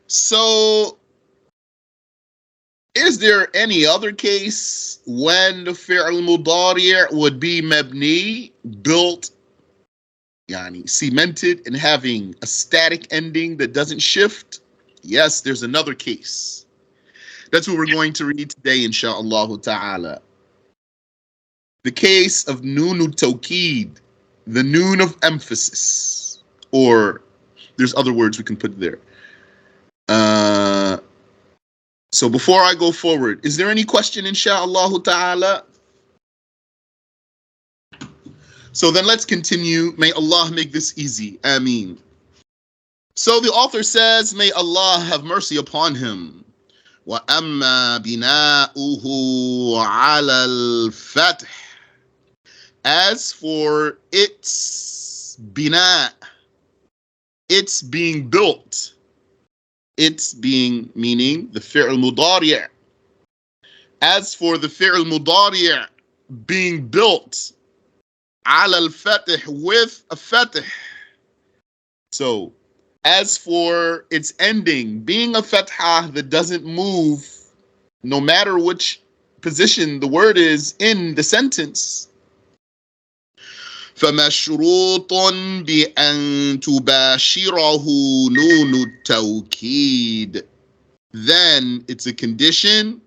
So, is there any other case when the fi'l mudari' would be mabni, built, yani cemented, and having a static ending that doesn't shift? Yes, there's another case. That's what we're going to read today, insha'Allah ta'ala. The case of Nun of Tawkeed, the Nun of emphasis, or there's other words we can put there. So before I go forward, is there any question, insha'Allah ta'ala? So then let's continue. May Allah make this easy. Ameen. So the author says, may Allah have mercy upon him. وَأَمَّا بِنَاؤُهُ عَلَى الْفَتْحِ. As for its bina, its being built, its being meaning the fi'l mudari'. As for the fi'l mudari' being built, ala al-fatih, with a fatih. So, as for its ending, being a fathah that doesn't move, no matter which position the word is in the sentence, فَمَشْرُوطٌ بِأَن تُبَاشِرَهُ نُونُ التَّوْكِيدِ. Then it's a condition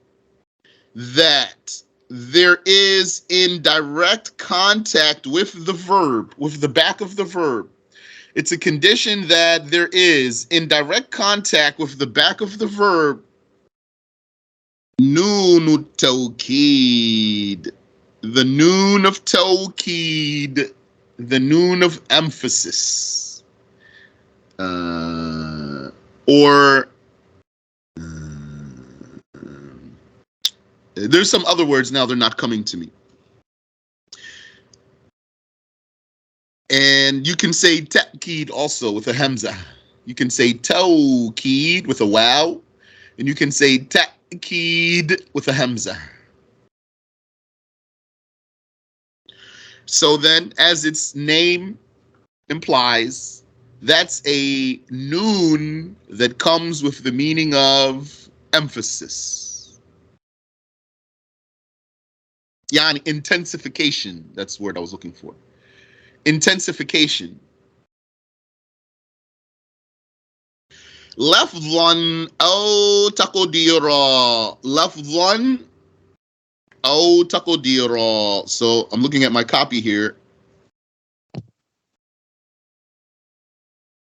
that there is in direct contact with the verb, with the back of the verb. It's a condition that there is in direct contact with the back of the verb, Nun of Tawkeed, the Nun of Tawkeed, the Nun of emphasis, or there's some other words now, they're not coming to me. And you can say ta'keed also with a hamza. You can say tawkeed with a waw, and you can say ta'keed with a hamza. So then, as its name implies, that's a noon that comes with the meaning of emphasis. Yani intensification, that's the word I was looking for. Intensification. لفظا أو تقديرا. لفظا أو تقديرا. So I'm looking at my copy here.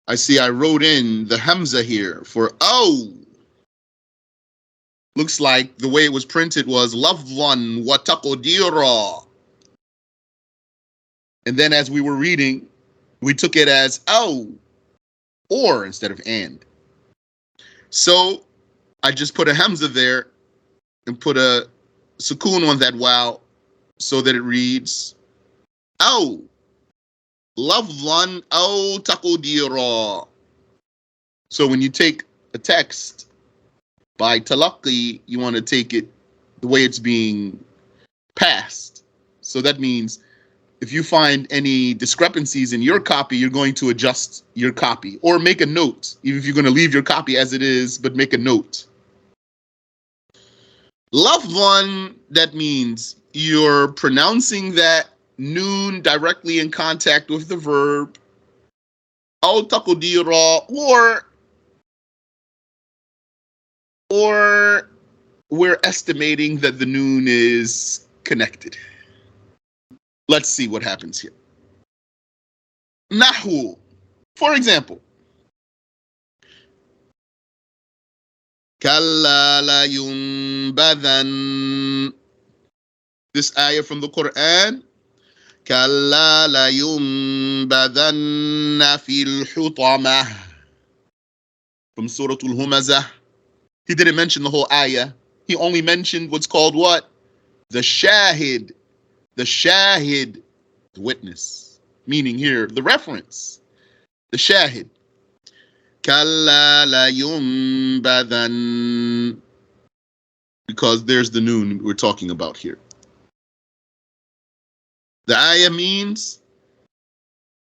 I see I wrote in the Hamza here for oh. Looks like the way it was printed was لفظا وتقديرا. And then as we were reading, we took it as oh, or instead of and. So I just put a Hamza there and put a sukoon on that wow so that it reads oh, lafzan aw taqdira. So when you take a text by talaqi, you want to take it the way it's being passed. So that means if you find any discrepancies in your copy, you're going to adjust your copy or make a note, even if you're going to leave your copy as it is, but make a note. Lafzan, that means you're pronouncing that noon directly in contact with the verb. Aw taqdira, or we're estimating that the noon is connected. Let's see what happens here. Nahu, for example. Kalla la yunbadhan. This ayah from the Quran. Kalla la yunbadhanna fil hutamah. From Surah Al-Humazah. He didn't mention the whole ayah. He only mentioned what's called what? The shahid. The shahid, the witness, meaning here the reference, the shahid. Kalla la yunbadhan, because there's the noon we're talking about here. The ayah means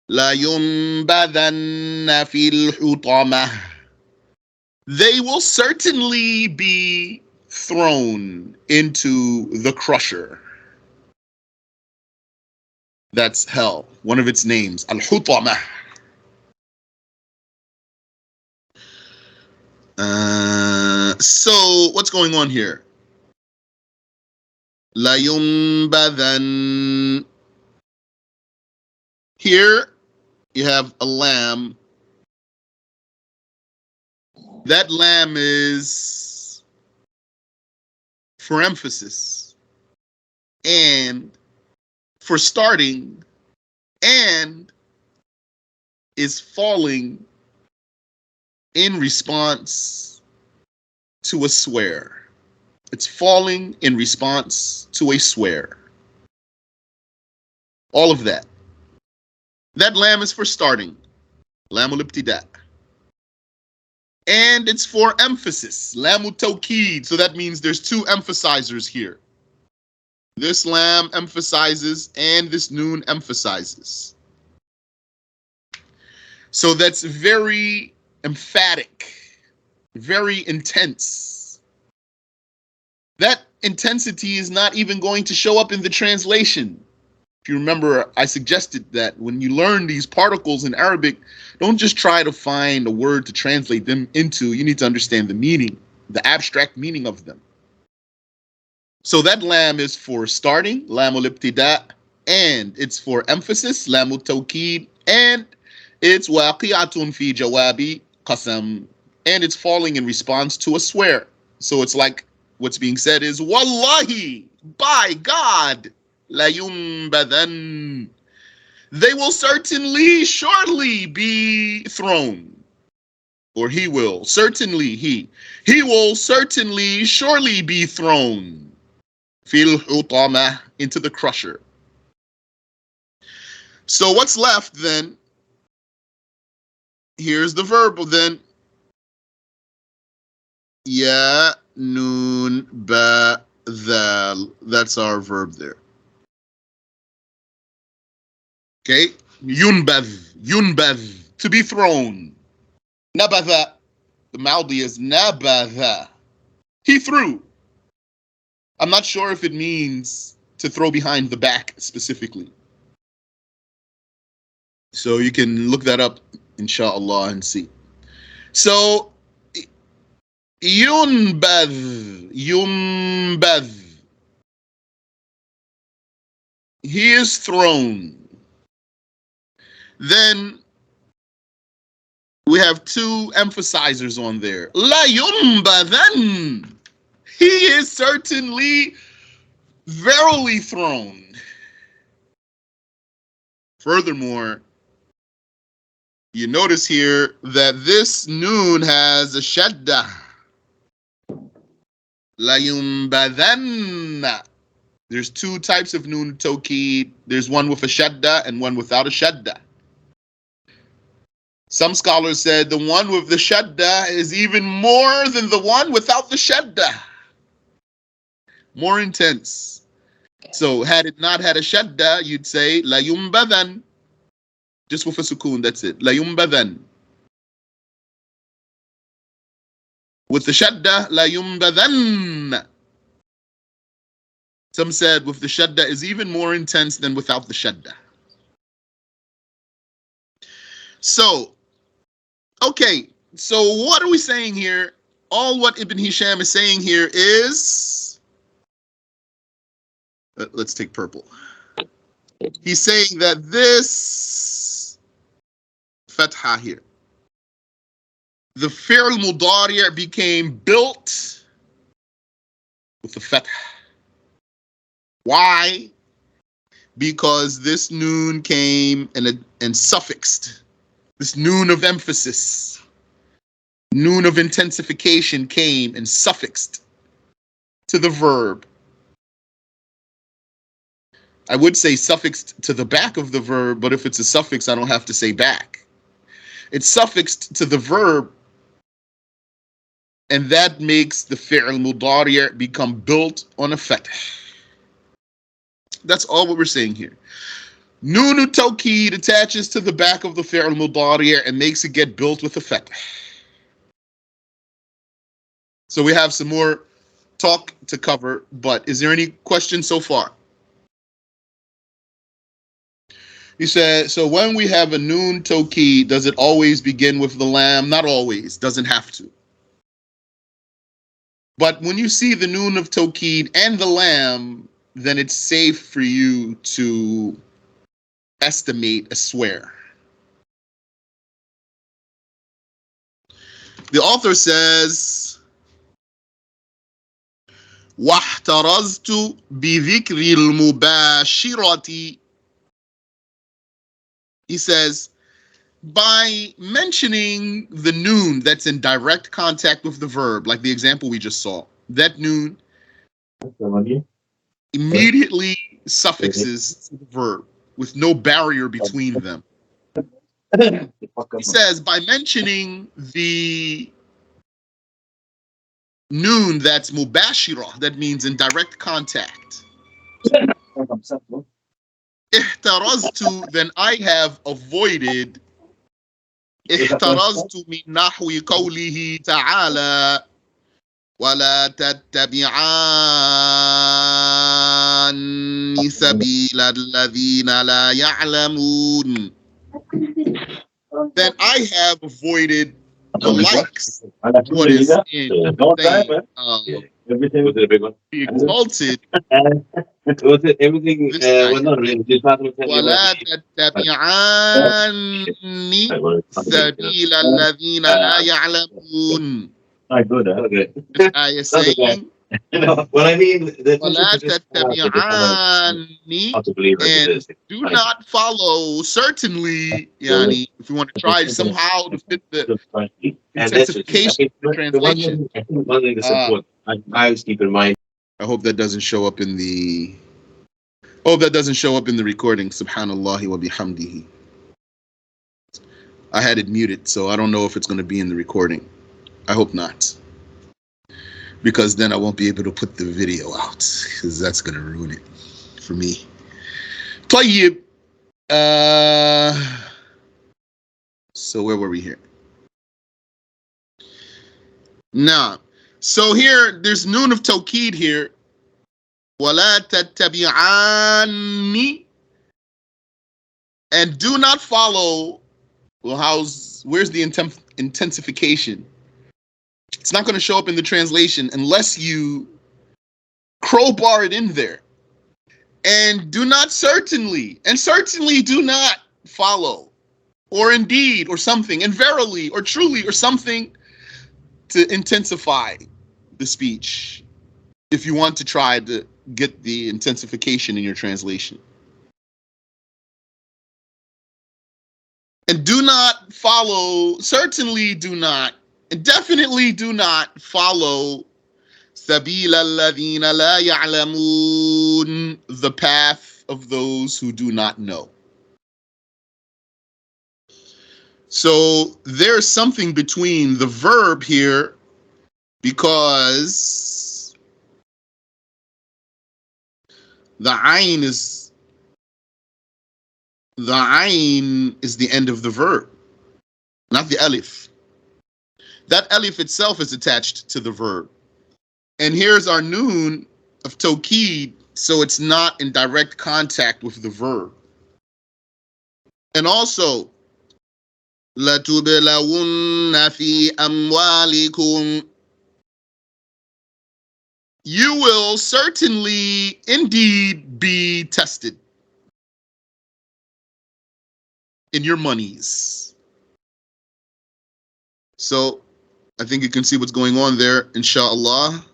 la yunbadhanna fil hutamah. They will certainly be thrown into the crusher. That's hell, one of its names, Al-Hutamah. So what's going on here? La yunbadan. Here you have a lamb. That lamb is for emphasis and for starting, and is falling in response to a swear. It's falling in response to a swear. All of that. That lamb is for starting. Lamul ibtida. And it's for emphasis. Lam of Tawkeed. So that means there's two emphasizers here. This lamb emphasizes and this Nun emphasizes. So that's very emphatic, very intense. That intensity is not even going to show up in the translation. If you remember, I suggested that when you learn these particles in Arabic, don't just try to find a word to translate them into. You need to understand the meaning, the abstract meaning of them. So that lam is for starting, lamul ibtida, and it's for emphasis, lamul tawkeed, and it's waqi'atun fi jawabi qasam, and it's falling in response to a swear. So it's like what's being said is, wallahi, by God, la yunbadan. They will certainly, surely be thrown. Or he will, certainly he will certainly, surely be thrown. Fil hutama, into the crusher. So what's left then? Here's the verb then. Ya, nun, ba, dhal. That's our verb there. Okay? Yunbadh, to be thrown. Nabadha, the Maldi is nabadha. He threw. I'm not sure if it means to throw behind the back specifically. So you can look that up, inshallah, and see. So, yunbadh. He is thrown. Then we have two emphasizers on there. La yunbadhan. He is certainly, verily thrown. Furthermore, you notice here that this noon has a shadda. La yunbadhanna. There's two types of Nun of Tawkeed. There's one with a shadda and one without a shadda. Some scholars said the one with the shadda is even more than the one without the shadda. More intense. So had it not had a shadda, you'd say la yunbadhan. Just with a sukoon, that's it. La yunbadhan. With the shadda, la yunbadhan. Some said with the shadda is even more intense than without the shadda. So, okay, so what are we saying here? All what Ibn Hisham is saying here is, let's take purple. He's saying that this fatha here, the fi'l mudari' became built with the fatha. Why? Because this noon came and suffixed. This noon of emphasis, noon of intensification came and suffixed to the verb. I would say suffixed to the back of the verb, but if it's a suffix, I don't have to say back. It's suffixed to the verb, and that makes the fi'l mudari' become built on a fatah. That's all what we're saying here. Nun of Tawkeed attaches to the back of the fi'l mudari' and makes it get built with a fatah. So we have some more talk to cover, but is there any questions so far? He said, so when we have a Nun Tawkeed, does it always begin with the lamb? Not always, doesn't have to. But when you see the Nun of Tawkeed and the lamb, then it's safe for you to estimate a swear. The author says, واحترزت بذكر المباشرة. He says, by mentioning the noon that's in direct contact with the verb, like the example we just saw, that noon immediately suffixes the verb with no barrier between them. He says, by mentioning the noon that's mubashira, that means in direct contact. Ihtaraztu, then I have avoided. احترزت من نحو قوله تعالى ولا تتبعان سبيل الذين لا يعلمون. Then I have avoided the likes of what is in saying, everything was a big one. Be exalted. Was it everything? ولا تتبعان سبيل الذين لا يعلمون. This ayah is saying, what I mean, ولا تتبعان, and do not follow, certainly, yani, if you want to try somehow to fit the intensification of the translation. I always keep in mind. I hope that doesn't show up in the recording. Subhanallah wa bihamdihi. I had it muted, so I don't know if it's going to be in the recording. I hope not, because then I won't be able to put the video out, because that's going to ruin it for me. طيب. So where were we here? Now, so here, there's Nun of Tawkeed here. وَلَا تَتَّبِعَانِّ, and do not follow. Well, where's the intensification? It's not going to show up in the translation unless you crowbar it in there. And do not certainly do not follow, or indeed, or something, and verily, or truly, or something, to intensify the speech if you want to try to get the intensification in your translation. And do not follow, certainly do not, and definitely do not follow سَبِيلَ الَّذِينَ لَا يَعْلَمُونَ, the path of those who do not know. So there's something between the verb here, because the ayn is the end of the verb, not the alif. That alif itself is attached to the verb. And here's our Nun of Tawkeed, so it's not in direct contact with the verb. And also, لَتُبْلَوُنَّ فِي أَمْوَالِكُمْ, you will certainly indeed be tested in your monies. So I think you can see what's going on there, inshallah.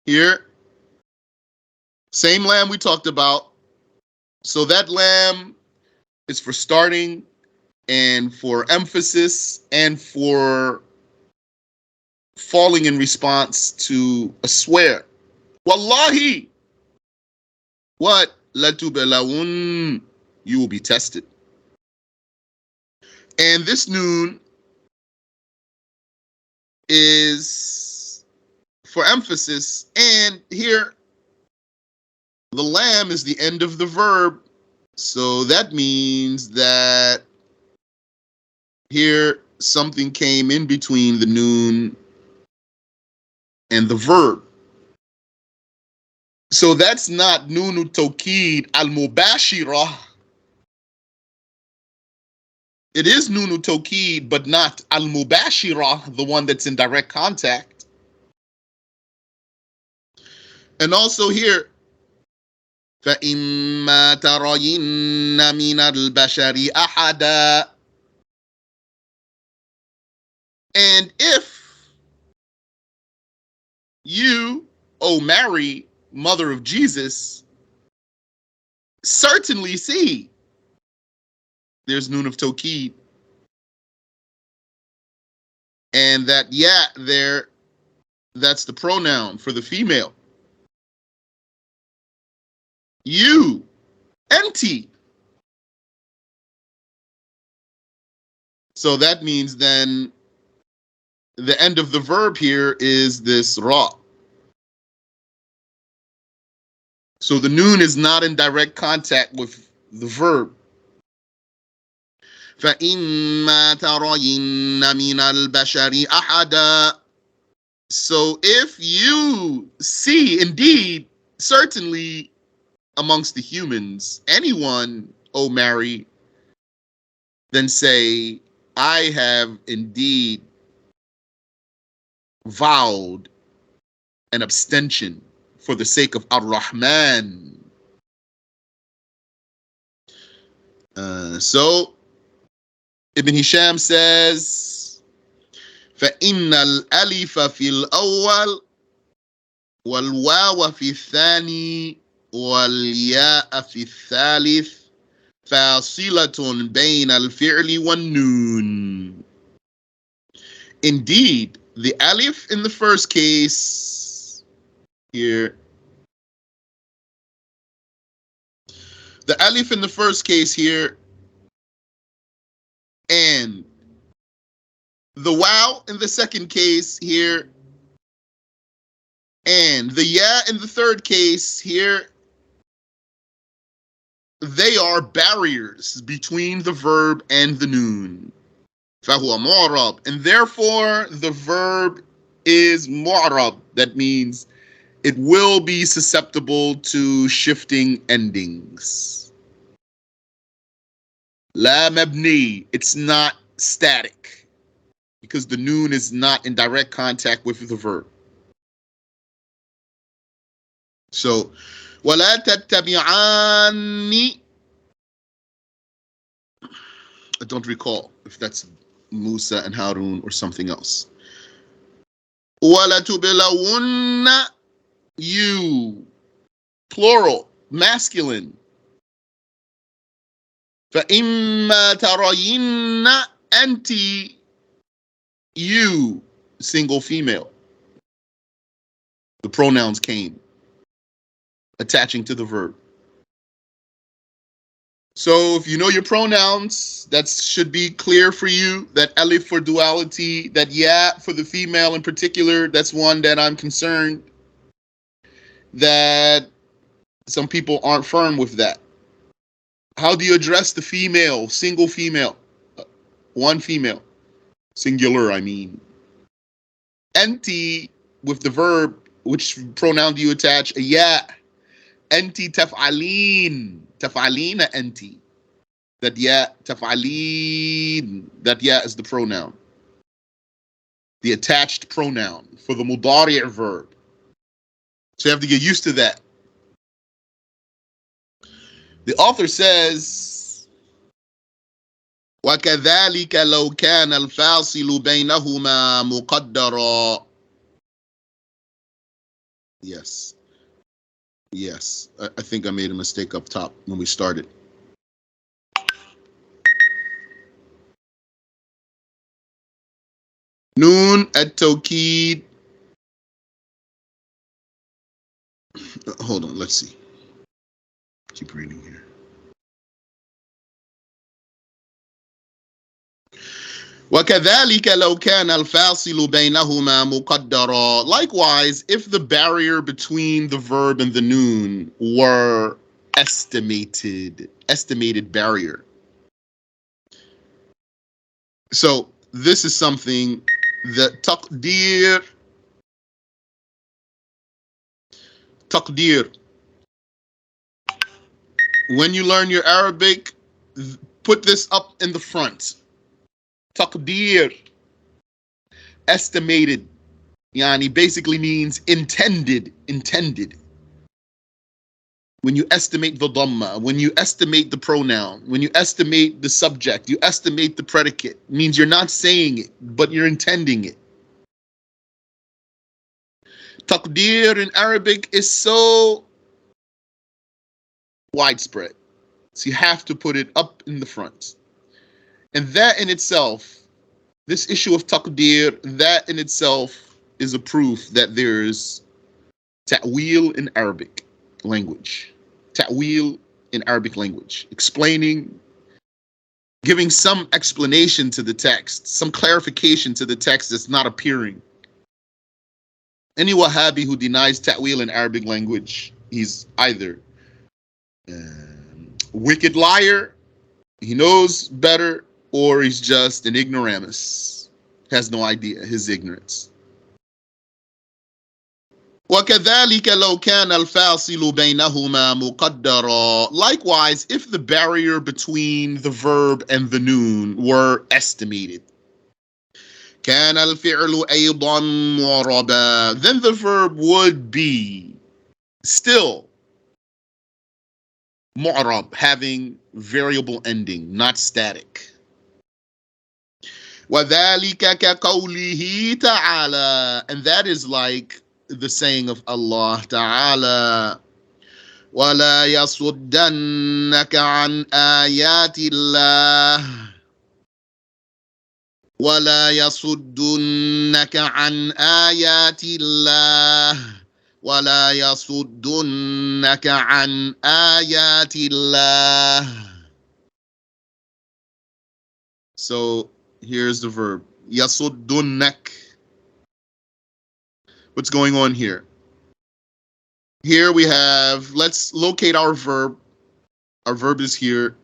Here, same lamb we talked about. So that lamb is for starting and for emphasis and for falling in response to a swear. Wallahi, what? لَتُبْلَوُنَّ, you will be tested. And this noon is for emphasis, and here the lamb is the end of the verb, so that means that here something came in between the noon and the verb. So that's not Nun of Tawkeed al-Mubashirah. It is Nun of Tawkeed, but not al-Mubashirah, the one that's in direct contact. And also here, فَإِمَّا تَرَيِنَّ مِنَ الْبَشَرِ أَحَدًا. And if you, O Mary, mother of Jesus, certainly see, there's Nun of Tawkeed, and that there, that's the pronoun for the female. You, enti. So that means then the end of the verb here is this ra. So the noon is not in direct contact with the verb. فَإِمَّا تَرَيِنَّ مِنَ الْبَشَرِ أَحَدًا. So if you see, indeed, certainly amongst the humans, anyone, O Mary, then say, I have indeed vowed an abstention for the sake of Ar-Rahman. So Ibn Hisham says, فَإِنَّ الْأَلِفَ فِي الْأَوَّلِ وَالْوَاوَ فِي الثَّانِي وَالْيَاءَ فِي الثَّالِثِ فَاصِلَةٌ بَيْنَ الْفِعْلِ وَالنُّونِ. Indeed, the alif in the first case here, the alif in the first case here, and the waw in the second case here, and the ya in the third case here, they are barriers between the verb and the noon. فَهُوَ مُعْرَبٌ. And therefore, the verb is mu'rab. That means it will be susceptible to shifting endings. La mabni. It's not static because the noon is not in direct contact with the verb. So, وَلَا تَتَّبِعَانِ. I don't recall if that's Musa and Harun or something else. وَلَتُبْلَوُنَّ. You, plural, masculine. فَإِمَّا تَرَيِنَّ. أَنْتِ. You, single female. The pronouns came, attaching to the verb. So if you know your pronouns, that should be clear for you. That alif for duality, that ya for the female in particular, that's one that I'm concerned that some people aren't firm with that. How do you address the female, single female? One female, singular, I mean. Enti with the verb, which pronoun do you attach? A ya. Enti taf'aleen. Taf'aleena enti. That ya, taf'aleen. That ya is the pronoun. The attached pronoun for the mudari' verb. So you have to get used to that. The author says, وَكَذَلِكَ لَوْ كَانَ الْفَاصِلُ بَيْنَهُمَا مُقَدَّرًا. Yes. Yes. I think I made a mistake up top when we started. Nun of Tawkeed. Hold on, let's see. Keep reading here. وَكَذَلِكَ لَوْ كَانَ الْفَاصِلُ بَيْنَهُمَا مُقَدَّرًا. Likewise, if the barrier between the verb and the noon were estimated barrier. So this is something that taqdeer Taqdeer. When you learn your Arabic, put this up in the front. Taqdeer. Estimated. Yani basically means intended. Intended. When you estimate the dhamma, when you estimate the pronoun, when you estimate the subject, you estimate the predicate, it means you're not saying it, but you're intending it. Taqdeer in Arabic is so widespread. So you have to put it up in the front. And that in itself, this issue of taqdeer, that in itself is a proof that there's ta'wil in Arabic language. Ta'wil in Arabic language. Explaining, giving some explanation to the text, some clarification to the text that's not appearing. Any Wahhabi who denies ta'wil in Arabic language, he's either wicked liar, he knows better, or he's just an ignoramus, has no idea, his ignorance. وَكَذَلِكَ لَوْ كَانَ الْفَاصِلُ بَيْنَهُمَا مُقَدَّرًا. Likewise, if the barrier between the verb and the noon were estimated, كَانَ الْفِعْلُ أَيْضًا مُعْرَبًا. Then the verb would be still mu'rab, having variable ending, not static. وَذَلِكَ كَقَوْلِهِ تَعَالَى. And that is like the saying of Allah Ta'ala, وَلَا يَصُدَّنَّكَ عَنْ آيَاتِ اللَّهِ وَلَا يَصُدُّنَّكَ عَنْ آيَاتِ اللَّهِ وَلَا يَصُدُّنَّكَ عَنْ آيَاتِ اللَّهِ. So here's the verb, يَصُدُّنَّكَ. What's going on here? Here we have, let's locate our verb. Our verb is here.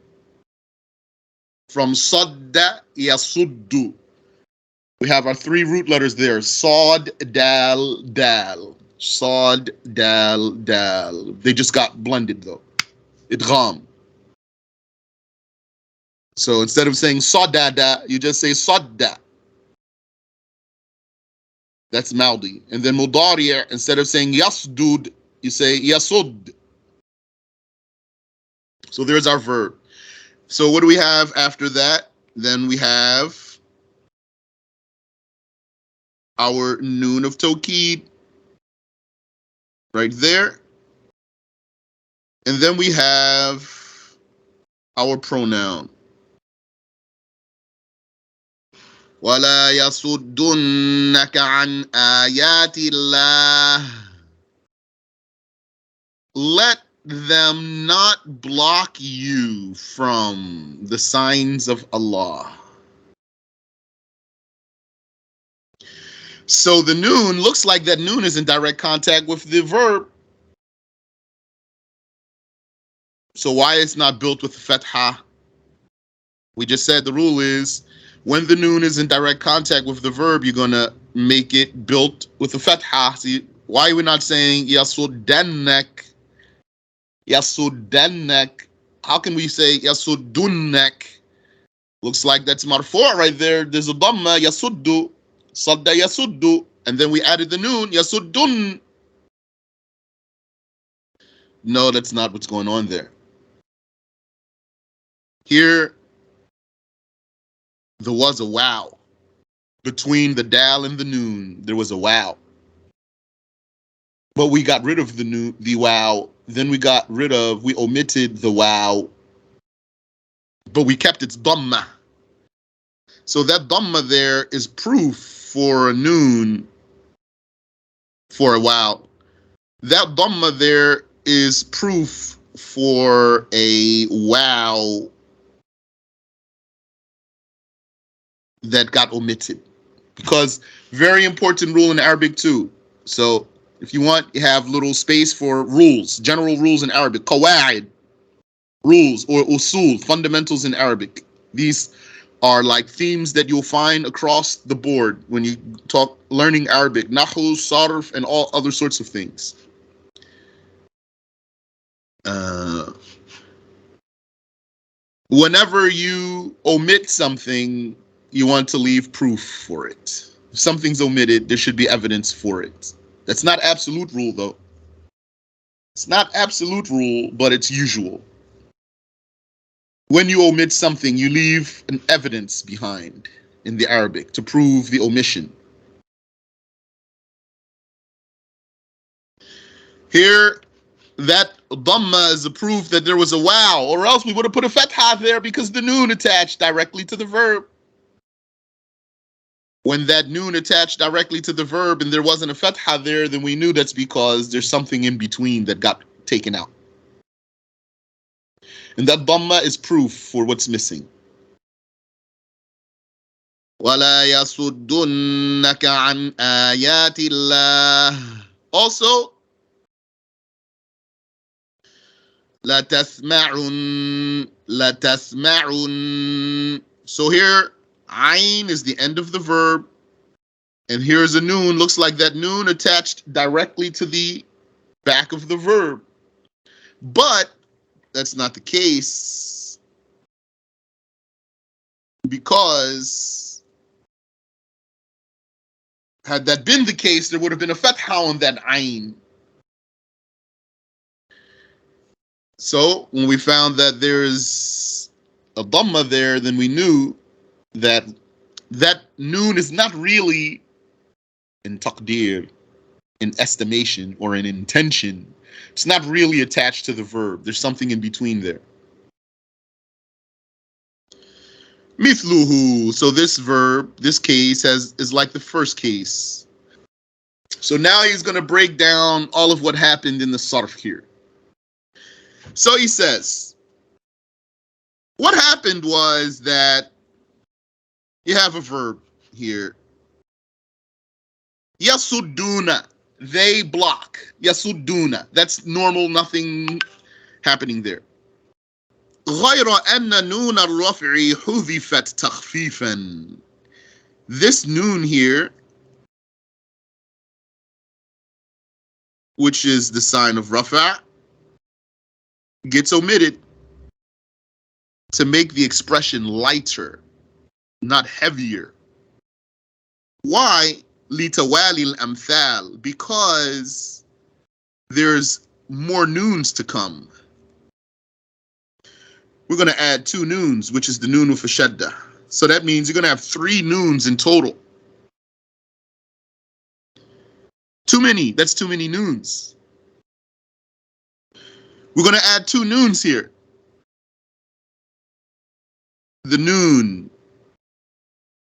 From sadda, yasuddu. We have our three root letters there. Sad, dal, dal. Sad, dal, dal. They just got blended though. Idgham. So instead of saying sadada, you just say sadda. That's Maldi. And then Mudari', instead of saying yasdud, you say yasud. So there's our verb. So what do we have after that? Then we have our Nun of Tawkeed right there. And then we have our pronoun. وَلَا يَصُدُّنَّكَ عَنْ آيَاتِ اللَّهِ. Let them not block you from the signs of Allah. So the noon, looks like that noon is in direct contact with the verb. So why it's not built with fatha? We just said the rule is when the noon is in direct contact with the verb, you're going to make it built with a fatha. See, why are we not saying yasuddannak? Yasuddannak. How can we say yasudunnak? Looks like that's marfu' right there. There's a dhamma, yasuddu, sadda yasuddu, and then we added the noon, yasuddun. No, that's not what's going on there. Here, there was a wow. Between the dal and the noon, there was a wow. But we got rid of the wow. Then we omitted the wow. But we kept its dhamma. So that dhamma there is proof for a noon, for a wow. That dhamma there is proof for a wow that got omitted. Because very important rule in Arabic too. So if you want, you have little space for rules, general rules in Arabic, qawa'id, rules, or usul, fundamentals in Arabic. These are like themes that you'll find across the board when you talk learning Arabic, nahu, sarf, and all other sorts of things. Whenever you omit something, you want to leave proof for it. If something's omitted, there should be evidence for it. That's not absolute rule, though. It's not absolute rule, but it's usual. When you omit something, you leave an evidence behind in the Arabic to prove the omission. Here, that dhamma is a proof that there was a wow, or else we would have put a fatha there because the noon attached directly to the verb. When that noon attached directly to the verb and there wasn't a fatha there, then we knew that's because there's something in between that got taken out. And that dhamma is proof for what's missing. وَلَا يَصُدُّنَّكَ عَنْ آيَاتِ اللَّهِ. Also, لَتَسْمَعُنَّ. So here, ayn is the end of the verb, and here's a noon. Looks like that noon attached directly to the back of the verb. But that's not the case, because had that been the case, there would have been a fatha on that ayn. So when we found that there's a dhamma there, then we knew that that noon is not really in taqdeer, in estimation, or in intention. It's not really attached to the verb. There's something in between there. Mithluhu. So this verb, this case is like the first case. So now he's going to break down all of what happened in the sarf here. So he says, what happened was that you have a verb here. Yasudduna. They block. Yasudduna. That's normal, nothing happening there. غير أن نون الرفع حذفت تخفيفا. This noon here, which is the sign of rafa', gets omitted to make the expression lighter, not heavier. Why? لِتَوَالِي الْأَمْثَالِ. Because there's more noons to come. We're going to add 2 noons, which is the noon with a shadda. So that means you're going to have 3 noons in total. Too many. That's too many noons. We're going to add 2 noons here. The noon,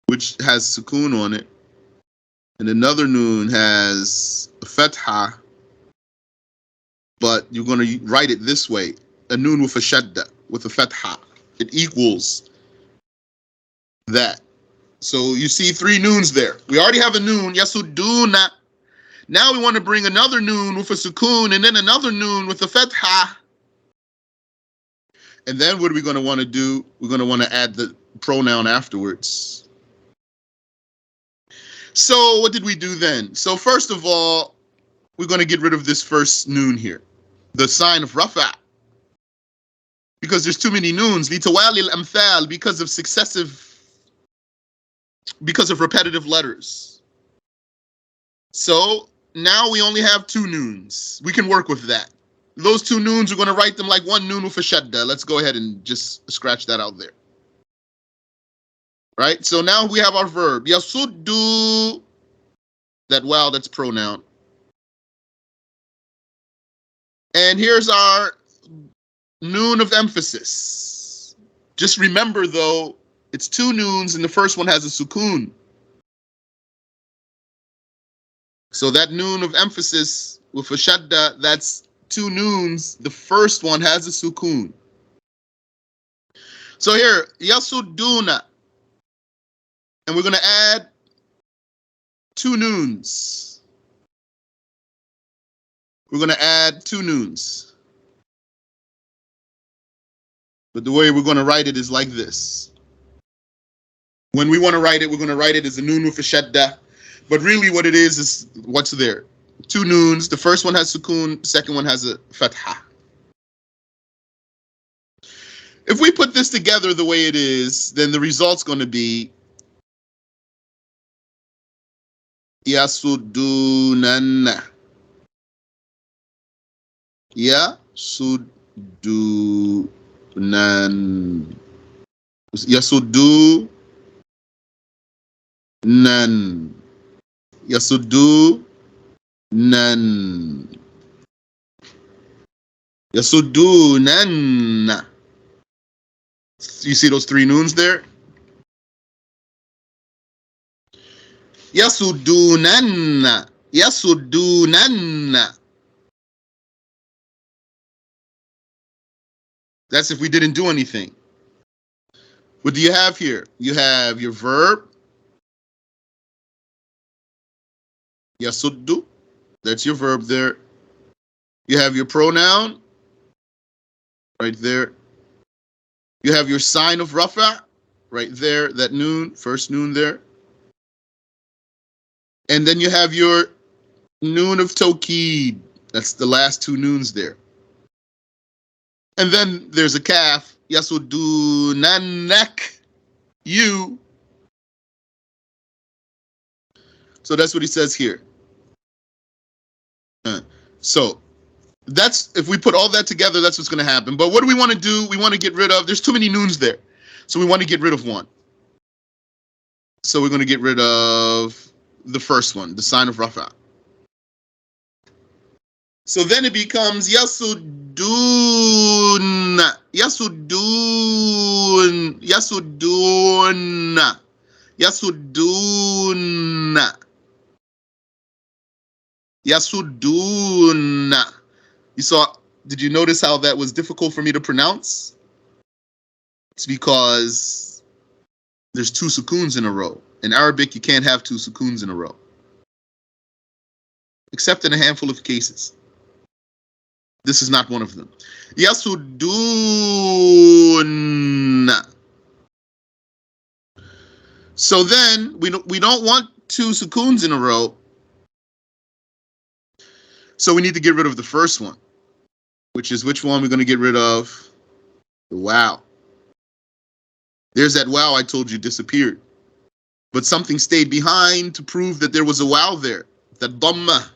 which has sukoon on it, and another noon has a fatha, but you're going to write it this way: a noon with a shadda, with a fatha. It equals that. So you see 3 noons there. We already have a noon, yasudduna. Now we want to bring another noon with a sukoon, and then another noon with a fatha. And then what are we going to want to do? We're going to want to add the pronoun afterwards. So what did we do then? So first of all, we're going to get rid of this first noon here, the sign of rafa', because there's too many noons. Litawali al-amthal, because of repetitive letters. So now we only have 2 noons. We can work with that. Those 2 noons, we're going to write them like 1 noon with a shadda. Let's go ahead and just scratch that out there. Right? So now we have our verb. Yasuddu. That wow, that's pronoun. And here's our noon of emphasis. Just remember, though, it's 2 noons and the first one has a sukoon. So that noon of emphasis with a shadda, that's 2 noons. The first one has a sukoon. So here, yasudduna. And we're going to add 2 noons. We're going to add 2 noons. But the way we're going to write it is like this. When we want to write it, we're going to write it as a noon with a shadda. But really what it is what's there. 2 noons. The first one has sukoon. The second one has a fatha. If we put this together the way it is, then the result's going to be yasudunan. Yasudunan. Yasudunan. Yasudunan. Yasudunan. You see those three noons there? Yasudunan. Yasudunan. That's if we didn't do anything. What do you have here? You have your verb, yasuddu. That's your verb there. You have your pronoun, right there. You have your sign of rafa, right there, that noon, first noon there. And then you have your Nun of Tawkeed. That's the last two noons there. And then there's a kaf, yasudunanak, you. So that's what he says here. So that's, if we put all that together, that's what's going to happen. But what do we want to do? We want to get rid of, there's too many noons there. So we want to get rid of one. So we're going to get rid of the first one, the sign of rafa. So then it becomes yasudun, yasudun, yasudun, yasudun, yasudun. You saw, did you notice how that was difficult for me to pronounce? It's because there's two sukoons in a row. In Arabic, you can't have two sukoons in a row, except in a handful of cases. This is not one of them. Yasudun. So then we don't want two sukoons in a row. So we need to get rid of the first one, which is which one we're going to get rid of? The wow. There's that wow I told you disappeared. But something stayed behind to prove that there was a wow there. That dhamma.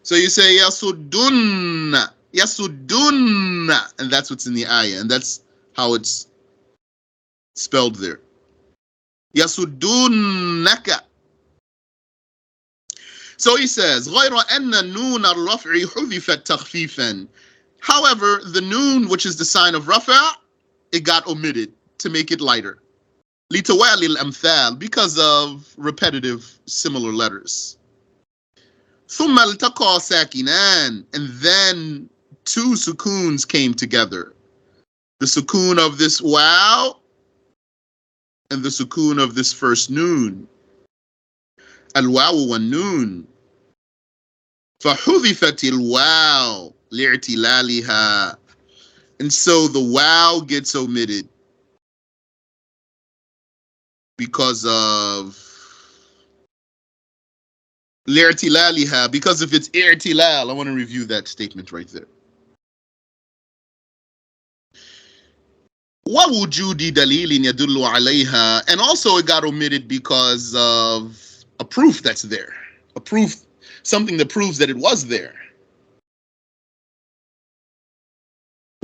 So you say yasudun, yasudun, and that's what's in the ayah, and that's how it's spelled there. Yasudunnaka. So he says, غَيْرَ أَنَّ نُونَ الرَّفْعِ حُذِفَتْ تَخْفِيفًا. However, the noon, which is the sign of rafa, it got omitted to make it lighter. لِتَوَالِي الْأَمْثَالِ, because of repetitive similar letters. ثُمَّ الْتَقَى سَاكِنَانِ, and then two sukoons came together. The sukoon of this wow and the sukoon of this first noon. Al-waw wa noon. فَحُذِفَتِ الْواو لِاعْتِلَالِهَا. And so the wow gets omitted because of لِاعْتِلَالِهَا, because of its i'tilal. I want to review that statement right there. وَوُجُودِ دَلِيلٍ يَدُلُّ عَلَيْهَا. And also it got omitted because of a proof that's there. A proof, something that proves that it was there.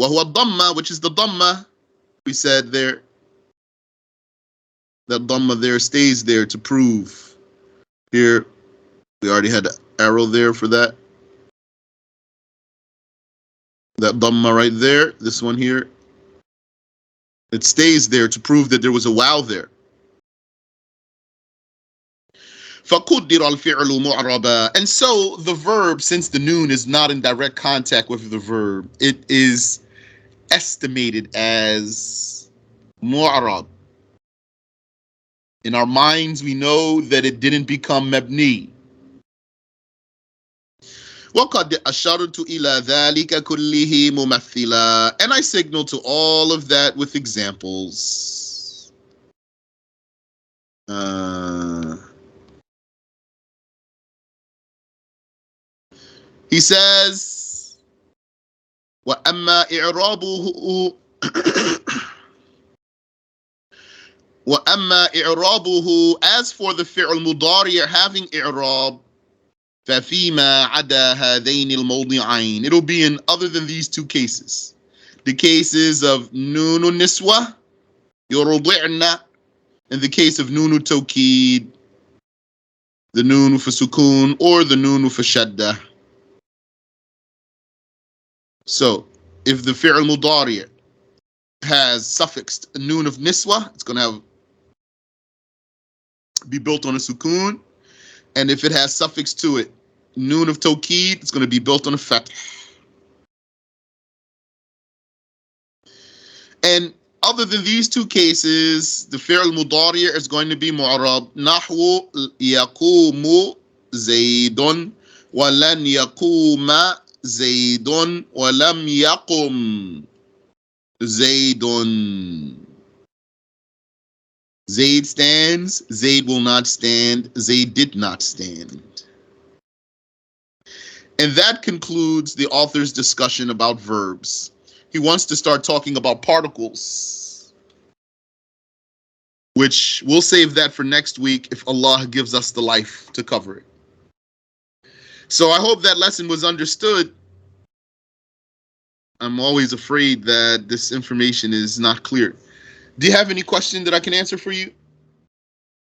وَهُوَ الضَّمَّة, which is the dhamma. We said there, that dhamma there stays there to prove. Here, we already had an arrow there for that. That dhamma right there, this one here, it stays there to prove that there was a wow there. فَقُدِّرَ الْفِعْلُ مُعْرَبًا. And so the verb, since the noon is not in direct contact with the verb, it is estimated as mu'rab. In our minds, we know that it didn't become mabni. وَقَدْ أَشَرْتُ إِلَى ذَلِكَ كُلِّهِ مُمَثِّلًا. And I signal to all of that with examples. He says, وَأَمَّا إِعْرَابُهُ وأما إعرابه, as for the fi'l mudari' having i'rab, ففيما عدا هذين الموضعين, it'll be in other than these two cases. The cases of Nun niswa, يرضعن, in the case of Nun of Tawkeed, the Nun for sukun or the Nun for shadda. So, if the fi'l mudari' has suffixed Nun of niswa, it's going to be built on a sukun. And if it has suffix to it, Nun of Tawkeed, it's going to be built on a fath. And other than these two cases, the fi'l mudari' is going to be mu'rab. Nahwu yaqumu zaydun wa lan yaquma zaydun wa lam yaqum zaydun. Zayd stands, Zayd will not stand, Zayd did not stand. And that concludes the author's discussion about verbs. He wants to start talking about particles, which we'll save that for next week if Allah gives us the life to cover it. So I hope that lesson was understood. I'm always afraid that this information is not clear. Do you have any question that I can answer for you?